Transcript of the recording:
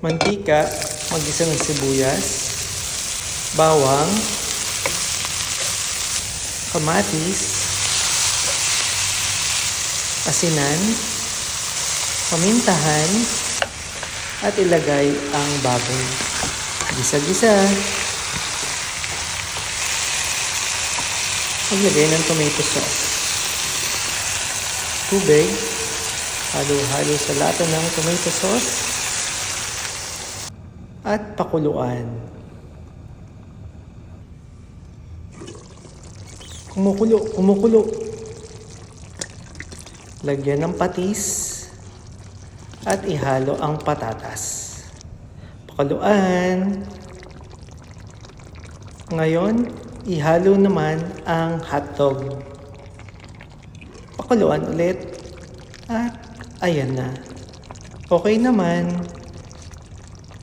mantika, mag-isa ng sibuyas, bawang, kamatis, asinan, pamintahan, at ilagay ang baboy. Gisa-gisa. Maglagay ng tomato sauce. Tubig. Halo-halo sa lata ng tomato sauce. At pakuluan. Kumukulo. Lagyan ng patis. At ihalo ang patatas. Pakuluan. Ngayon, ihalo naman ang hotdog. Pakuluan ulit. At ayan na. Okay naman.